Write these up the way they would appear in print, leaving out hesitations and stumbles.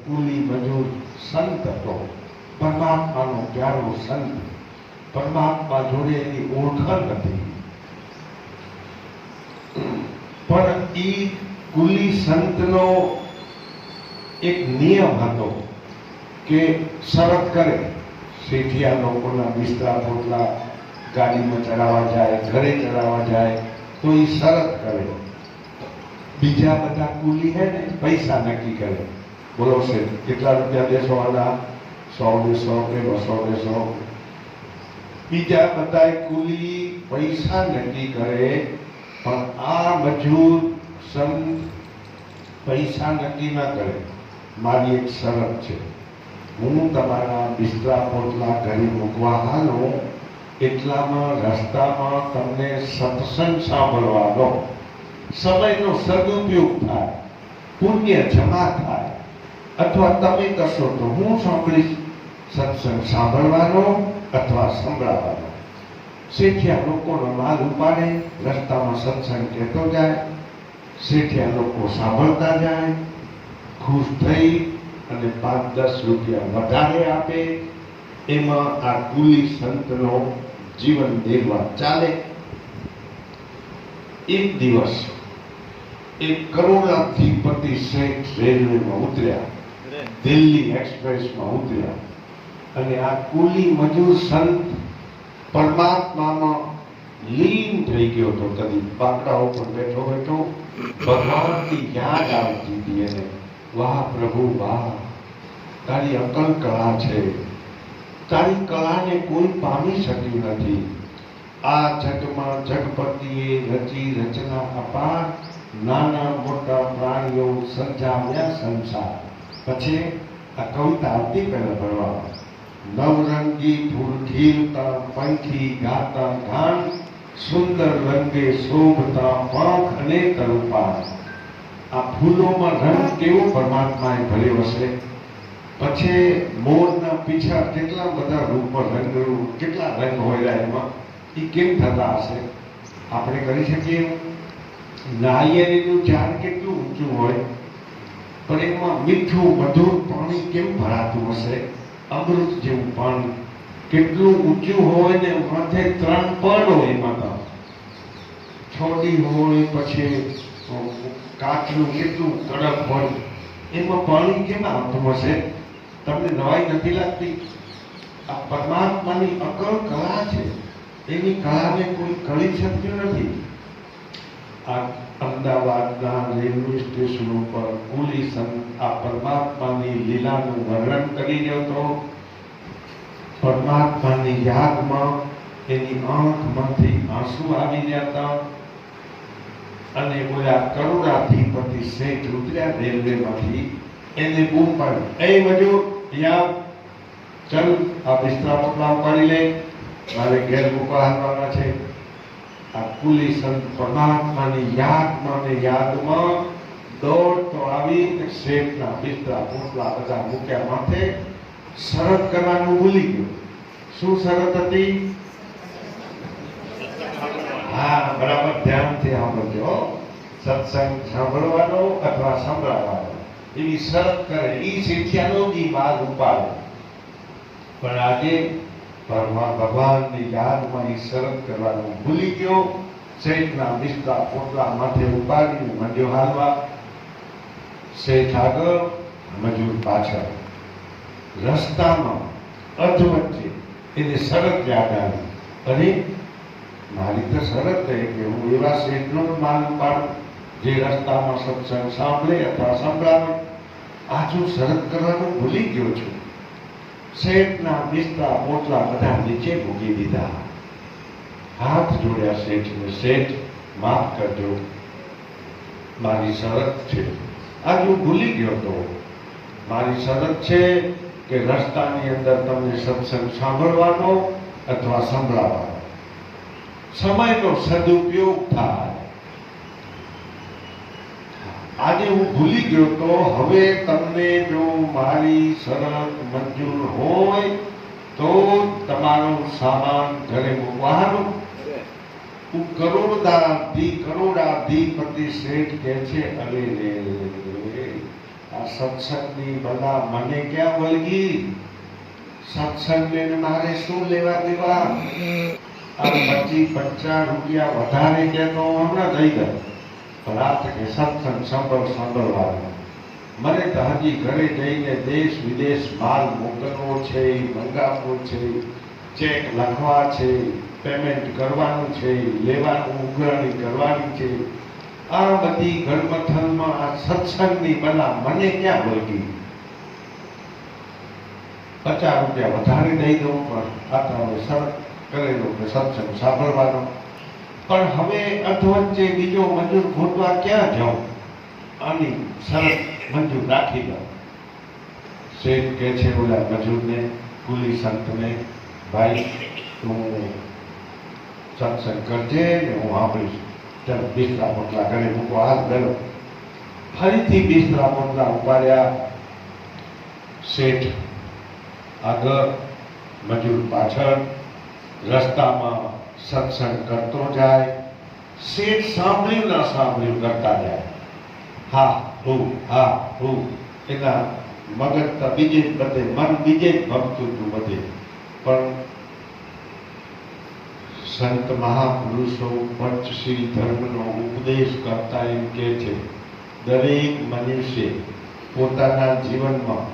કુલી મજૂર સંત હતો, પરમાત્માનો પ્યારો સંત, પરમાત્મા જોડે એની ઓળખાણ હતી. પણ એ કુલી સંતનો એક નિયમ હતો કે શરત કરે, શેઠિયા લોકોના બિસ્તરા પોટલા ગાડીમાં ચડાવવા જાય, ઘરે ચડાવવા જાય તો એ શરત કરે. બીજા બધા કુલી હે ને પૈસા નક્કી કરે, બોલો છે કેટલા રૂપિયા બેસવાના, 100 200 કે 200 200. બીજા બધા કુલી પૈસા નક્કી કરે, પણ આ મજૂર સંત પૈસા નક્કી ના કરે. મારી એક શરત છે, હું તમારા બિસ્તરા પોટલા ઘરે મૂકવા હાલું એટલામાં રસ્તામાં તમને સત્સંગ સાંભળવાનો સમયનો સદુપયોગ થાય, પુણ્ય જમા થાય, અથવા તમે કરશો તો હું સાંભળીશ. સત્સંગ સાંભળવાનો અથવા સંભળાવવાનો. શેઠિયા લોકોનો માલ ઉપાડે, રસ્તામાં સત્સંગ કહેતો જાય, શેઠિયા લોકો સાંભળતા જાય, ખુશ થઈ અને 5-10 રૂપિયા વધારે આપે. એમાં આ કુલી સંતનો જીવન નિર્વાહ ચાલે. એક દિવસ એક કરોડાધિપતિ શેઠ રેલવેમાં ઉતર્યા, દિલ્હી એક્સપ્રેસમાં ઉતર્યા, અને આ કુલી મજૂર સંત પરમાત્મામાં લીન થઈ ગયો હતો. કદી બાકડા ઉપર બેઠો બેઠો ભગવાનની યાદ આવતી હતી એને. વાહ પ્રભુ વાહ, તારી અકલ કળા છે, તારી કળાને કોઈ પામી શક્યું નથી. આ જગમાં જગપતિએ રચી રચના અપાર, નાના મોટા પ્રાણીઓ સર્જાવ્યા સંસાર. પછી આ કવિતા આવતી પહેલા ભણવા. નવરંગી ફૂલ ખીલતા પંખી ગાતા ગાન, સુંદર રંગે શોભતા પાંખ અને તલપાર. આ ફૂલોમાં રંગ કેવો પરમાત્માએ ભર્યો હશે. પછી મોરના પીછા કેટલા બધા રૂપ રંગ, કેટલા રંગ હોય એમાં, એ કેમ થતા હશે? આપણે કરી શકીએ? નાળિયેરીનું ઝાડ કેટલું ઊંચું હોય, પણ એમાં મીઠું મધુર પાણી કેમ ભરાતું હશે? અમૃત જેવું પાણી કેટલું ઊંચું હોય ને માથે 3 પડ હોય, એમાં તો છોડી હોય, પછી કાચનું કેટલું કડક હોય, એમાં પાણી કેમ આવતું હશે? તમને નવાઈ નથી લાગતી? આ પરમાત્માની અકળ કળા છે, એની કળાને કોઈ કળી શક્યું નથી. આ અમદાવાદના રેલવે સ્ટેશન ઉપર કુલી સંત આ પરમાત્માની લીલાનું વર્ણન કરી રહ્યો હતો. પરમાત્માની યાદમાં એની આંખમાંથી આંસુ આવી રહ્યા હતા. અને બોલ્યા, કરોડાધિપતિ શેઠ ઉતર્યા રેલવેમાંથી, એને બૂમ પાડી, એ મજૂર યા ચલ, આ બિસ્તરા પોટલા ઉપાડી લે, મારે ઘેર મૂકવા આવવાના છે. આ કુલી સંત પરમાત્માની યાદમાં દોડતો આવી શેઠના બિસ્તરા પોટલા બધા મૂક્યા માથે. શરત કરવાનું ભૂલી ગયો. શું શરત હતી? હા, બરાબર ધ્યાનથી સાંભળજો. સત્સંગ સાંભળવાનો અથવા સંભળાવવાનો એવી શરત કરે. એ શેઠિયાનો દી માલ ઉપાડે. પણ આજે ભગવાનની યાદમાં એ શરત કરવાનું ભૂલી ગયો. શેઠના બિસ્તરા પોટલા માથે ઉપાડીને મંડ્યો હાલવા. શેઠ આગળ, મજૂર પાછળ. રસ્તામાં અધવચ્ચે એને શરત યાદ આવી. અને મારી તો શરત છે કે હું એવા શેઠનો જ માલ ઉપાડું જે રસ્તામાં સત્સંગ સાંભળે અથવા સંભળાવે. આજ હું શરત કરવાનું ભૂલી ગયો છું. શેઠના બિસ્તરા પોટલા બધા નીચે મૂકી દીધા. હાથ જોડ્યા શેઠને. શેઠ, માફ કરજો, મારી શરત છે. આજ હું ભૂલી ગયો તો. મારી શરત છે કે રસ્તાની અંદર તમને સત્સંગ સાંભળવાનો અથવા સંભળાવવાનો. સમયનો સદુપયોગ થાય. આજે હું ભૂલી ગયો તો હવે તમને જો મારી શરત મંજૂર હોય તો તમારો સામાન ઘરે મૂકવાનું. હું કરોડાધિપતિ શેઠ કહે છે, અરે રે, આ સત્સંગની બધા મને ક્યાં વળગી? સત્સંગને મારે શું લેવા દેવા? આ 25-50 રૂપિયા વધારે કે તો હમણાં થઈ ગયો, પણ આ કે સત્સંગ સાંભળવાનો. મને તો હજી ઘરે જઈને દેશ વિદેશ માલ મોકલવો છે, મંગાવવો છે, ચેક લખવા છે, પેમેન્ટ કરવાનું છે, લેવાનું ઉઘરાણી કરવાની છે. આ બધી ગણમથનમાં આ સત્સંગની બલા મને ક્યાં વળગી? 50 રૂપિયા વધારે દઈ દઉં, પણ આ તો હવે શરત કરેલો કે સત્સંગ સાંભળવાનો. પણ હવે અધવચ્ચે બીજો મજૂર ગોતવા ક્યાં જાઉં? આની શરત મંજૂર રાખી દો. શેઠ કહે છે ઓલા મજૂરને, કુલી સંતને, ભાઈ તું સત્સંગ કરજે ને હું સાંભળીશ. ચાલો બિસ્તરા પોટલા ઘરે મૂકો, હાથ ગયો. ફરીથી બિસ્તરા પોટલા ઉપાડ્યા. શેઠ આગળ, મજૂર પાછળ, રસ્તામાં સત્સંગ કરતો જાય. શેઠ સાંભળ્યું ના સાંભળ્યું કરતા જાય. હા હું એના મગજ તો બીજે જ બધે, મન બીજે જ ભમતું હતું બધે. પણ સંત મહાપુરુષો પંચશીલ ધર્મનો ઉપદેશ કરતા એમ કે છે, દરેક મનુષ્ય પોતાના જીવનમાં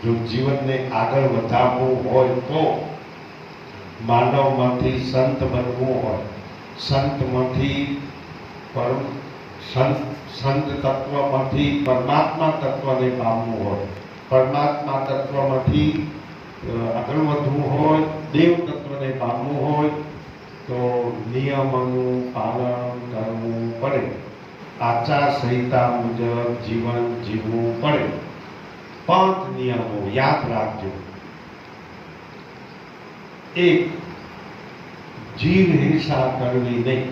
જો જીવનને આગળ વધારવું હોય તો માનવમાંથી સંત બનવું હોય, સંતમાંથી સંત તત્વમાંથી પરમાત્મા તત્વને પામવું હોય, પરમાત્મા તત્વમાંથી આગળ વધવું હોય, દેવ તત્વને પામવું હોય તો નિયમોનું પાલન કરવું પડે, આચાર સંહિતા મુજબ જીવન જીવવું પડે. 5 નિયમો યાદ રાખજો. 1, જીવ હિંસા કરવી નહીં.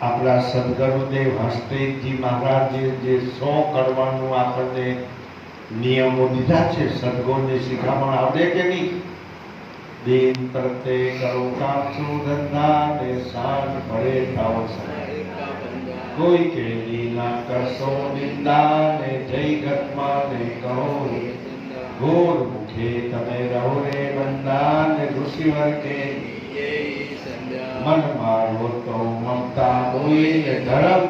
આપણા સદગુરુદેવ હસ્તેજી મહારાજે જે 100 કરવાનું આપણને નિયમો દીધા છે, સદગુરુની શિખામણ આવડે કે નહીં? દિન પ્રતે કરો કાચો ધંધા ને સાંજ ભરે થાવ કોઈ કેની ના કરશો નિંદા ને જય ગતમાં ને કહો ઘોર મુખે તમે રહો રે બંદા ને ઋષિવર કે મન મારો તો મમતા હોય ને ધર્મ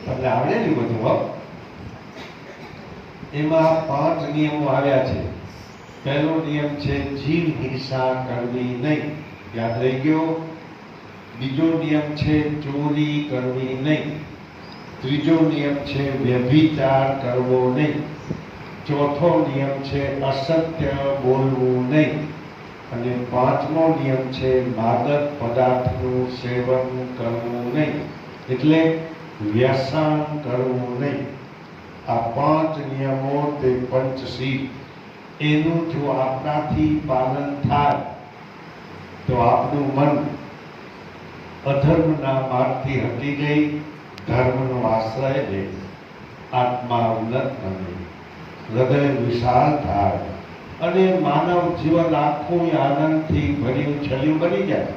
તમને આવડે ને બધું? હો, એમાં 5 નિયમો આવ્યા છે. પહેલો નિયમ છે જીવ હિંસા કરવી નહીં, યાદ રહી ગયો. બીજો નિયમ છે ચોરી કરવી નહીં. ત્રીજો નિયમ છે વ્યભિચાર કરવો નહીં. ચોથો નિયમ છે અસત્ય બોલવું નહીં. અને 5મો નિયમ છે માદક પદાર્થનું સેવન કરવું નહીં, એટલે વ્યસન કરવું નહીં. આ 5 નિયમો તે પંચશીલ, એનું જો આપણાથી પાલન થાય તો આપણું મન અધર્મના માર્ગથી હટી ગઈ, ધર્મનો આશ્રય લે, આત્મા ઉન્નત બને, હૃદય વિશાળ થાય અને માનવ જીવન આખું આનંદથી ભર્યું છલ્યું બની જાય.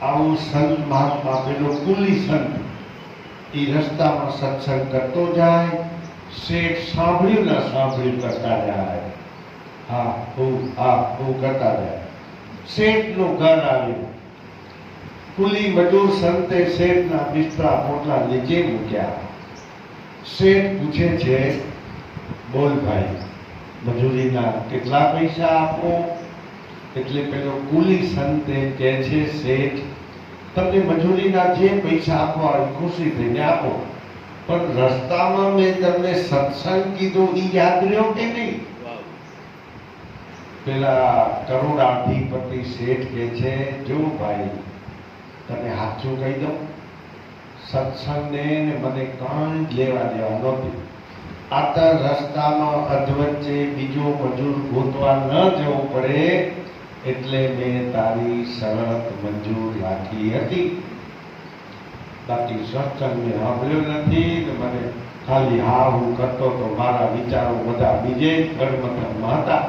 આવું સંત મહાત્મા પેલો કુલી સંત એ રસ્તામાં સત્સંગ કરતો જાય. શેઠ સાંભળ્યું ના સાંભળ્યું કરતા જાય. હા હું કરતા જાય. શેઠનું ઘર આવ્યું. કુલી મજૂર સંતે શેઠના બિસ્તરા પોટલા નીચે મૂક્યા. શેઠ પૂછે છે, બોલ ભાઈ, મજૂરીના કેટલા પૈસા આપો? એટલે પેલો કુલી સંતે કહે છે, શેઠ તમને મજૂરીના જે પૈસા આપવા હોય ખુશી થઈને આપો, પણ રસ્તામાં મેં તમને સત્સંગ કીધું એ યાદ રહ્યો કે નહીં? પેલા કરોડાધિપતિ શેઠ કે છે, જો ભાઈ તને સાચું કહી દઉં, સત્સંગને મને કાંઈ લેવા દેવા નહોતી. આ તો રસ્તામાં અધવચ્ચે બીજો મજૂર ગોતવા ન જવું પડે એટલે મેં તારી શરત મંજૂર રાખી હતી. બાકી સત્સંગ મેં સાંભળ્યો નથી ને મને ખાલી હા હું કરતો તો મારા વિચારો બધા બીજે જ ગણમથનમાં હતા.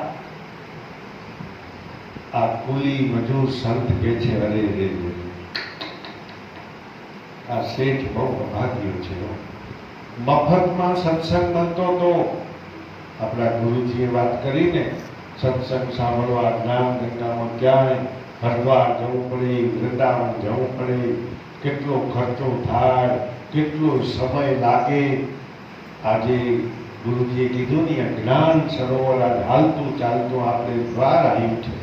આ કુલી મજૂર સંત કે છે, અરે રે આ શેઠ બહુ અભાગ્યો છે. મફતમાં સત્સંગ મળતો તો આપણા ગુરુજીએ વાત કરીને સત્સંગ સાંભળવા જ્ઞાન ગંગામાં ક્યાંય હરદ્વાર જવું પડે, વૃંદાવન જવું પડે, કેટલો ખર્ચો થાય, કેટલો સમય લાગે. આજે ગુરુજીએ કીધું ને જ્ઞાન સરોવર હાલતું ચાલતું આપણે દ્વાર આવ્યું છે.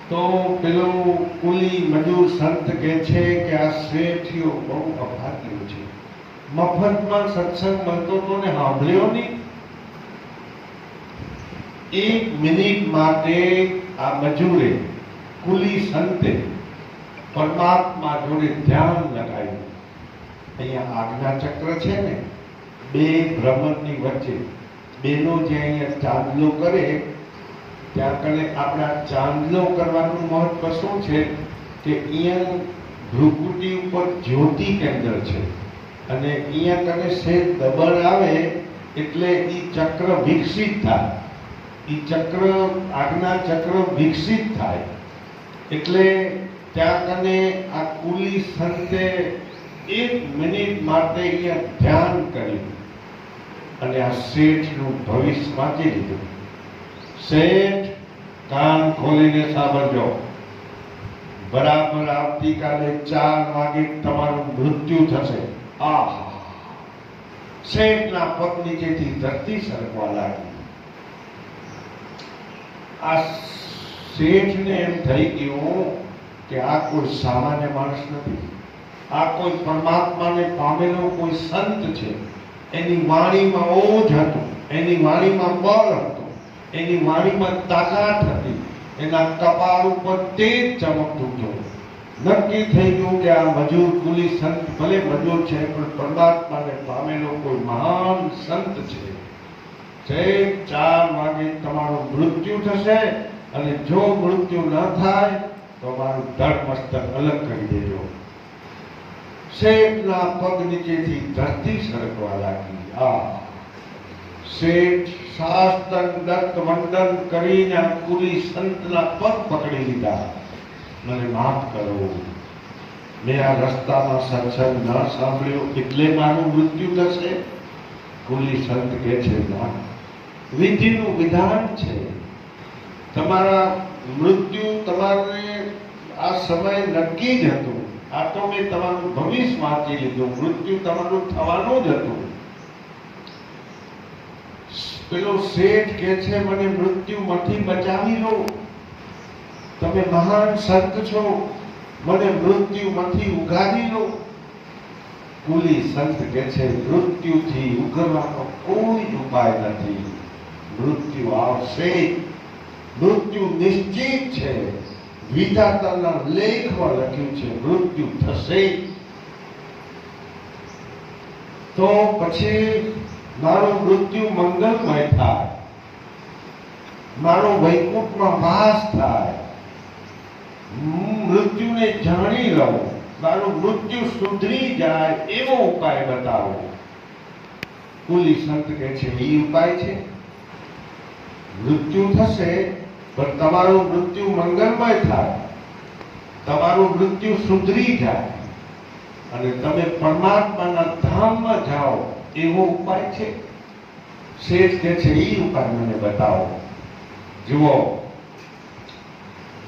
તો પેલો કુલી મજૂર સંત કહે છે કે આ શેઠિયો બહુ અભાગ્યો છે, મફતમાં સત્સંગ મળતો તો ને સાંભળ્યો નહીં. 1 મિનિટ માટે આ મજૂરે કુલી સંતે પરમાત્મા જોડે ધ્યાન લગાવ્યું. અહીંયા આજ્ઞા ચક્ર છે ને, બે ભ્રમણની વચ્ચે બેનો જે અહીંયા ચાંદલો કરે ત્યાં કને આપણા ચાંદલો કરવાનું મહત્વ શું છે કે અહીંયા ભ્રુકુટી ઉપર જ્યોતિ કેન્દ્ર છે અને અહીંયા કને સેજ દબણ આવે એટલે ઈ ચક્ર વિકસિત થાય. ઈ ચક્ર આજ્ઞા ચક્ર વિકસિત થાય એટલે ત્યાં કને આ કુલી સંતે 1 મિનિટ માટે અહીંયા ધ્યાન કર્યું અને આ શેઠનું ભવિષ્ય વાંચી લીધું. શેઠ, કાન ખોલીને સાંભળજો, બરાબર આવતીકાલે 4 વાગે તમારું મૃત્યુ થશે. આહા! શેઠના પગ નીચેથી ધરતી સરકવા લાગી. આ શેઠને એમ થઈ ગયું કે આ કોઈ સામાન્ય માણસ નથી, આ કોઈ પરમાત્માને પામેલો કોઈ સંત છે. એની વાણીમાં ઓજ હતું, એની વાણીમાં બળ હતું, એની વાણીમાં તાકાત હતી, એના કપાળ ઉપર તેજ ચમકતું હતું. નક્કી થઈ ગયું કે આ મજૂર કુલી સંત ભલે મજૂર છે પણ પરમાત્માને પામેલો કોઈ મહાન સંત છે. 4 વાગે તમારું મૃત્યુ થશે અને જો મૃત્યુ ન થાય તો મારું ધડ મસ્તક અલગ કરી દેજો. શેઠના પગ નીચેથી ધરતી સરકવા લાગી. શેઠ સાષ્ટાંગ વંદન કરીને આ કુલી સંતના પગ પકડી લીધા. મને માફ કરો, મેં આ રસ્તામાં સત્સંગ ન સાંભળ્યો એટલે મારું મૃત્યુ થશે. કુલી સંત કહે છે ના, વિધિનું વિધાન છે. તમારા મૃત્યુ તમારે આ સમય નક્કી જ હતું. આ તો મેં તમારું ભવિષ્ય વાંચી લીધું, મૃત્યુ તમારું થવાનું જ હતું. પેલો શેઠ કહે છે મને મૃત્યુમાંથી બચાવી લો, તમે મહાન સંત છો, મને મૃત્યુમાંથી ઉગારી લો. કુલી સંત કહે છે મૃત્યુથી ઉગરવાનો કોઈ ઉપાય નથી. મૃત્યુ આવશે, મૃત્યુ નિશ્ચિત છે. વિધાતાના લેખમાં લખ્યું છે મૃત્યુ થશે. તો પછી મારું મૃત્યુ મંગલમય થાય, મારો વૈકુંઠમાં વાસ થાય, મૃત્યુને જાણી લઉં, મારું મૃત્યુ સુધરી જાય એવો ઉપાય બતાવો. કુલી સંત કહે છે એ ઉપાય છે. મૃત્યુ થશે પણ તમારું મૃત્યુ મંગલમય થાય, તમારું મૃત્યુ સુધરી જાય અને તમે પરમાત્માના ધામમાં જાઓ એવો ઉપાય છે. શેઠ કહે છે એ ઉપાય મને બતાવો. જુઓ,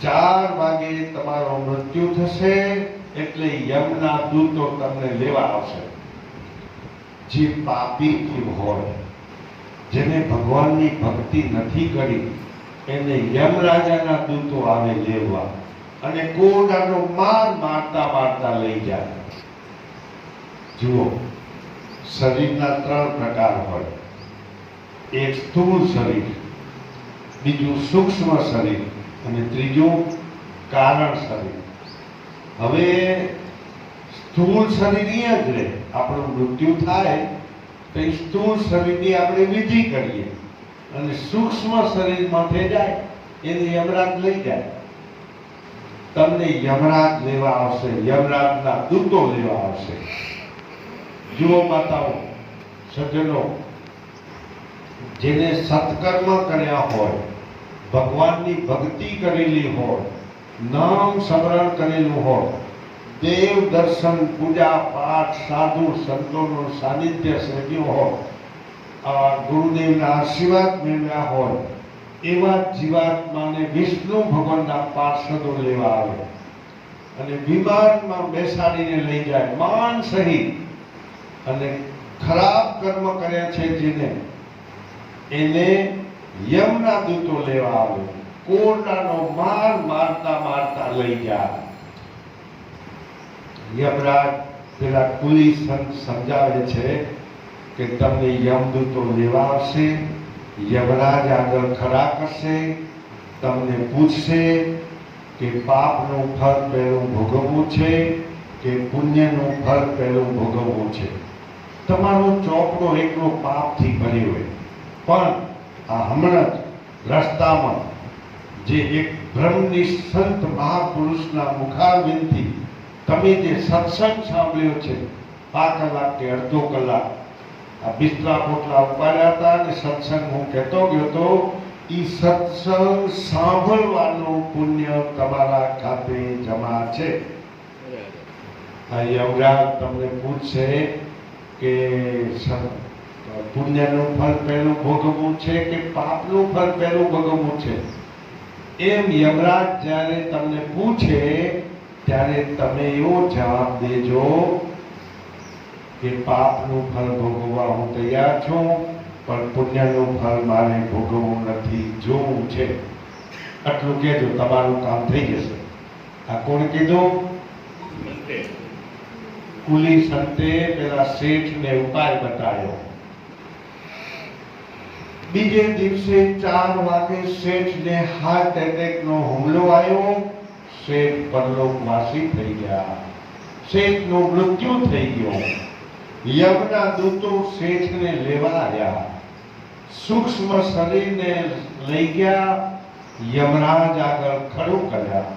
4 વાગે તમારો મૃત્યુ થશે એટલે યમના દૂતો તમને લેવા આવશે. જે પાપી જીવ હોય, જેને ભગવાનની ભક્તિ નથી કરી, એને યમરાજાના દૂતો આવે લેવા અને કોડાનો માર મારતા મારતા લઈ જાય. જુઓ, શરીરના 3 પ્રકાર હોય. એક સ્થૂળ શરીર, બીજું સૂક્ષ્મ શરીર અને ત્રીજું કારણ શરીર. હવે સ્થૂળ શરીર અહીંયા જ રહે, આપણું મૃત્યુ થાય તો એ સ્થૂળ શરીરની આપણે વિધિ કરીએ અને સૂક્ષ્મ શરીરમાંથી જાય એને યમરાજ લઈ જાય. તમને યમરાજ લેવા આવશે, યમરાજના દૂતો લેવા આવશે. જુઓ માતાઓ, સજ્જનો, જેને સત્કર્મ કર્યા હોય, ભગવાનની ભક્તિ કરેલી હોય, નામ સ્મરણ કરેલું હોય, દેવ દર્શન, પૂજા પાઠ, સાધુ સંતોનું સાનિધ્ય સેવ્યું હોય, ગુરુદેવના આશીર્વાદ મેળવ્યા હોય એવા જીવાત્માને વિષ્ણુ ભગવાનના પાર્ષદો લેવા આવે અને વિમાનમાં બેસાડીને લઈ જાય માન સહિત. અને ખરાબ કર્મ કર્યા છે જેને, એને યમના દૂતો લેવા આવે, કોરડાનો માર મારતા મારતા લઈ જાય. યમરાજ પેલા કુલી સંત સમજાવે છે કે તમને યમદૂતો લેવા આવશે, યમરાજ આગળ ખડા કરશે, તમને પૂછશે કે પાપનું ફળ પહેલું ભોગવવું છે કે પુણ્યનું ફળ પહેલું ભોગવવું છે. તમારો ચોપડો એકલો પાપથી ભર્યો હોય, પણ આ હમણાં જ રસ્તામાં જે એક બ્રહ્મનિષ્ઠ મહાપુરુષના મુખારવિંદથી તમે જે સત્સંગ સાંભળ્યો છે, 5 કલાક કે અડધો કલાક આ બિસ્તરા પોટલા ઉપાડ્યા હતા અને સત્સંગ હું કહેતો ગયો તો, એ સત્સંગ સાંભળવાનું પુણ્ય તમારા ખાતે જમા છે. આ યમરાજ તમને પૂછશે કે પુણ્યનું ફળ પહેલું ભોગવવું છે કે પાપનું ફળ પહેલું ભોગવવું છે. એમ યમરાજ જ્યારે તમને પૂછે ત્યારે તમે એવો જવાબ દેજો કે પાપનું ફળ ભોગવવા હું તૈયાર છું, પણ પુણ્યનું ફળ મારે ભોગવવું નથી, જોવું છે. આટલું કહેજો, તમારું કામ થઈ જશે. આ કોણ કીધું? કુલી સંતે પેલા શેઠને ઉપાય બતાવ્યો. બીજે દિવસે 4 વાગે શેઠને હાર્ટ એટેકનો હુમલો આવ્યો. શેઠ પરલોકવાસી થઈ ગયા, શેઠનું મૃત્યુ થઈ ગયું. યમના દૂતો શેઠને લેવા આવ્યા, સૂક્ષ્મ શરીરને લઈ ગયા, યમરાજ આગળ ખડું કર્યા.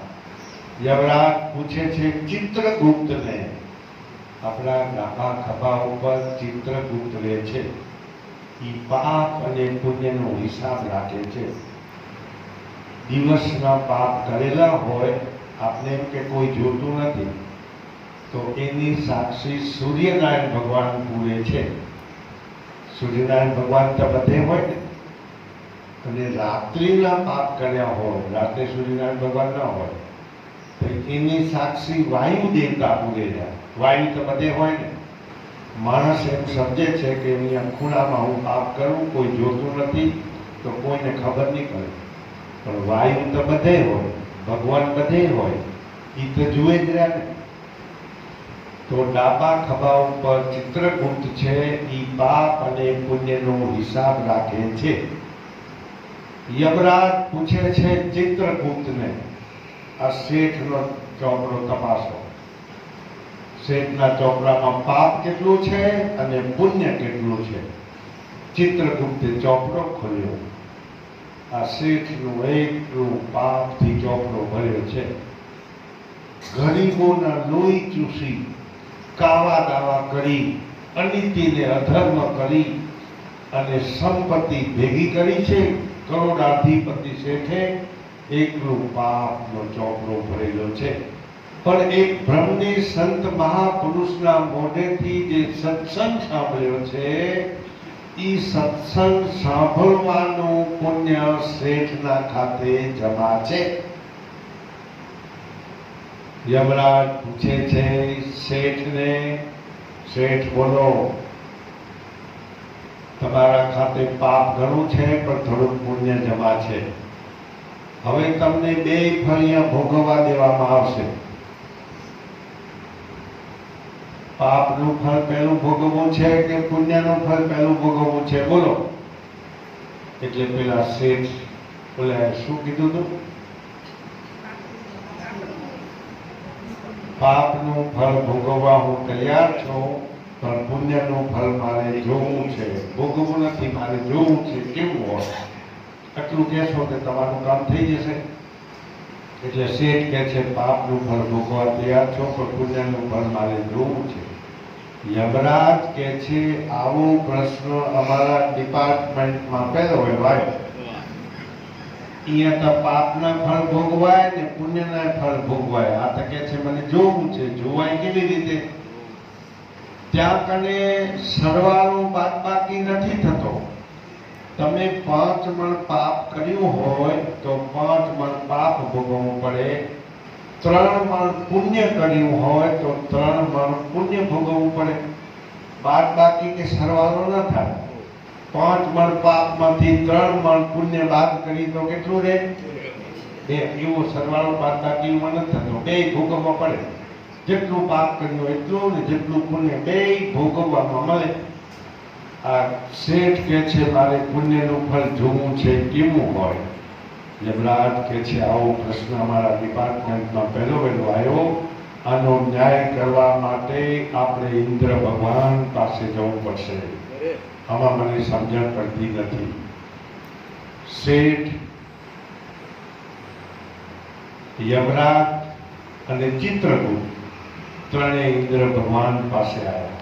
યમરાજ પૂછે છે ચિત્રગુપ્તને, આપણા ડાબા ખભા ઉપર ચિત્રગુપ્ત રહે છે, એ પાપ અને પુણ્યનો હિસાબ રાખે છે. દિવસના પાપ કરેલા હોય, આપણે એમ કે કોઈ જોતું નથી, તો એની સાક્ષી સૂર્યનારાયણ ભગવાન પૂરે છે. સૂર્યનારાયણ ભગવાન તો બધે હોય ને, અને રાત્રિના પાપ કર્યા હોય, રાત્રે સૂર્યનારાયણ ભગવાન ના હોય, તો એની સાક્ષી વાયુ દેવતા પૂરે છે. વાયુ તો બધે હોય ને. માણસ એમ સમજે છે કે અહીંયા ખૂણામાં હું પાપ કરું, કોઈ જોતું નથી, તો કોઈને ખબર નહીં પડે, પણ વાયુ તો બધે હોય, ભગવાન બધે હોય, એ તો જુએ જ રહ્યા ને. તો ડાબા ખભા ઉપર ચિત્રગુપ્ત છે, એ પાપ અને પુણ્યનો હિસાબ રાખે છે. યમરાજ પૂછે છે ચિત્રગુપ્તને, આ શેઠનો ચોપડો તપાસો, શેઠના ચોપડામાં પાપ કેટલું છે અને પુણ્ય કેટલું છે. ચિત્રગુપ્તે ચોપડો ખોલ્યો, આ શેઠનું એકલું પાપથી ચોપડો ભર્યો છે. ગરીબોના લોહી ચૂસી, કાવા દાવા કરી, અનીતિને અધર્મ કરી અને સંપત્તિ ભેગી કરી છે. કરોડાધિપતિ શેઠે એકલું પાપનો ચોપડો ભરેલો છે. પણ એક બ્રહ્મની સંત મહાપુરુષના મોઢેથી જે સત્સંગ સાંભળ્યો છે, એ સત્સંગ સાંભળવાનું પુણ્ય શેઠના ખાતે જમા છે. યમરાજ પૂછે છે શેઠને, શેઠ બોલો, તમારા ખાતે પાપ ઘણું છે પણ થોડુંક પુણ્ય જમા છે. હવે તમને 2 ફળિયા ભોગવવા દેવામાં આવશે. પાપનું ફળ પહેલું ભોગવવું છે કે પુણ્યનું ફળ પહેલું ભોગવવું છે? બોલો. એટલે પેલા શેઠ બોલે, શું કીધું તું? પાપનું ફળ ભોગવવા હું તૈયાર છું, પણ પુણ્યનું ફળ મારે જોવું છે, ભોગવવું નથી, મારે જોવું છે કેવું હોય. આટલું કહેશો કે તમારું કામ થઈ જશે. એટલે શેઠ કહે છે પાપનું ફળ ભોગવવા તૈયાર છો, પણ પુણ્યનું ફળ મારે જોવું છે. યમરાજ કહે છે આવો પ્રશ્ન અમારા ડિપાર્ટમેન્ટમાં પહેલો હોય ભાઈ. અહીંયા તો પાપના ફળ ભોગવાય ને પુણ્યના ફળ ભોગવાય. આ તો કે છે મને જોવું છે, જોવાય કેવી રીતે? ત્યાં કને સરવાળો બાદબાકી નથી થતો. તમે 5 મણ પાપ કર્યું હોય તો 5 મણ પાપ ભોગવવું પડે. 3 મણ પુણ્ય કર્યું હોય તો 3 મણ પુણ્ય ભોગવવું પડે. બાદબાકી કે સરવાળો ન થાય. 5 મણ પાપમાંથી 3 મણ પુણ્ય બાદ કરી તો કેટલું રહે? 2. એવો સરવાળો બાદબાકીમાં ન થતો. 2 ભોગવવા પડે. જેટલું પાપ કર્યું એટલું ને જેટલું પુણ્ય 2 ભોગવવામાં મળે. આ શેઠ કે છે મારે પુણ્યનું ફળ જોવું છે, કેવું હોય? યમરાજ કે છે આવો પ્રશ્ન અમારા ડિપાર્ટમેન્ટમાં પહેલો આવ્યો. આનો ન્યાય કરવા માટે આપણે ઇન્દ્ર ભગવાન પાસે જવું પડશે. આમાં મને સમજણ પડતી નથી. શેઠ, યમરાજ અને ચિત્રગુપ્ત ત્રણેય ઇન્દ્ર ભગવાન પાસે આવ્યા.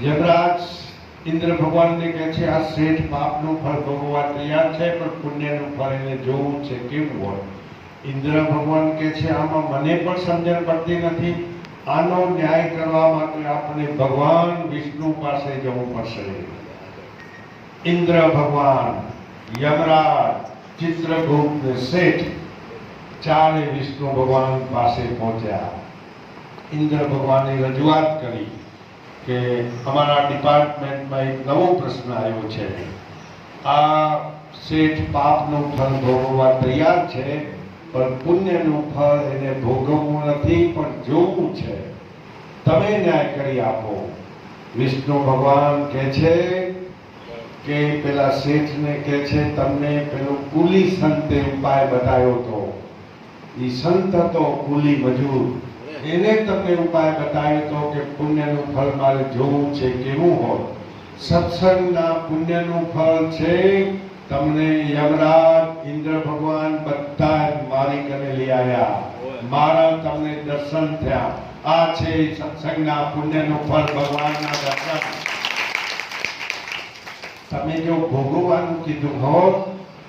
યમરાજ ઇન્દ્ર ભગવાનને કહે છે આ શેઠ પાપનું ફળ ભોગવવા તૈયાર છે, પણ પુણ્યનું ફળ એને જોવું છે કેવું હોય. ઇન્દ્ર ભગવાન કહે છે આમાં મને પણ સમજણ પડતી નથી. આનો ન્યાય કરવા માટે આપણે ભગવાન વિષ્ણુ પાસે જવું પડશે. ઇન્દ્ર ભગવાન, યમરાજ, ચિત્રગુપ્ત ને શેઠ ચારે વિષ્ણુ ભગવાન પાસે પહોંચ્યા. ઇન્દ્ર ભગવાને રજૂઆત કરી કે અમારા ડિપાર્ટમેન્ટમાં એક નવો પ્રશ્ન આવ્યો છે. આ શેઠ પાપનું ફળ ભોગવવા તૈયાર છે, પણ પુણ્યનું ફળ એને ભોગવવું નથી, પણ જોવું છે. તમે ન્યાય કરી આપો. વિષ્ણુ ભગવાન કહે છે કે પેલા શેઠને કહે છે તમને પેલો કુલી સંતે ઉપાય બતાવ્યો હતો. એ સંત હતો કુલી મજૂર. એને તમને ઉપાય બતાવ્યો હતો કે પુણ્યનું ફળ મારે જોવું છે કેવું હોય. સત્સંગના પુણ્યનું ફળ છે. તમને યમરાજ, ઇન્દ્ર ભગવાન બધા મારી કરીને લઈ આવ્યા. મારા તમને દર્શન થયા. આ છે સત્સંગના પુણ્યનું ફળ, ભગવાનના દર્શન. તમે જો ભોગવવાનું કીધું હોત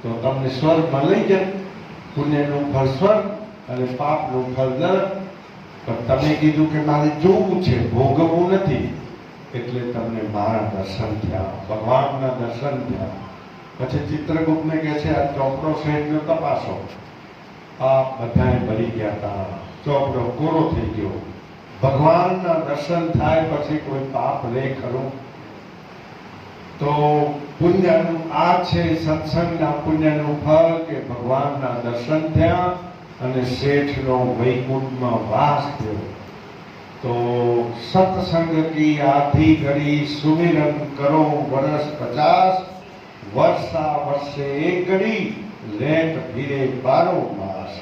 તો તમને સ્વર્ગ મળી જાય. પુણ્યનું ફળ સ્વર્ગ અને પાપનું ફળ નરક. પણ તમે કીધું કે મારે જોવું છે, ભોગવવું નથી, એટલે તમને મારા દર્શન થયા, ભગવાનના દર્શન થયા. પછી ચિત્રગુપ્તને કહે છે આ ચોપડો શેઠનો તપાસો. આ બધાએ ભરી ગયા હતા. ચોપડો કોરો થઈ ગયો. ભગવાનના દર્શન થાય પછી કોઈ પાપ રહે ખરું? તો પુણ્યનું આ છે સત્સંગના પુણ્યનું ફળ કે ભગવાનના દર્શન થયા અને શેઠનો વૈકુંઠમાં વાસ થયો. તો સત્સંગ કી આધી ઘડી સુમિરન કરો વર્ષ 50, વર્ષા વર્ષે એક ઘડી લેટ ફીરે 12 માસ.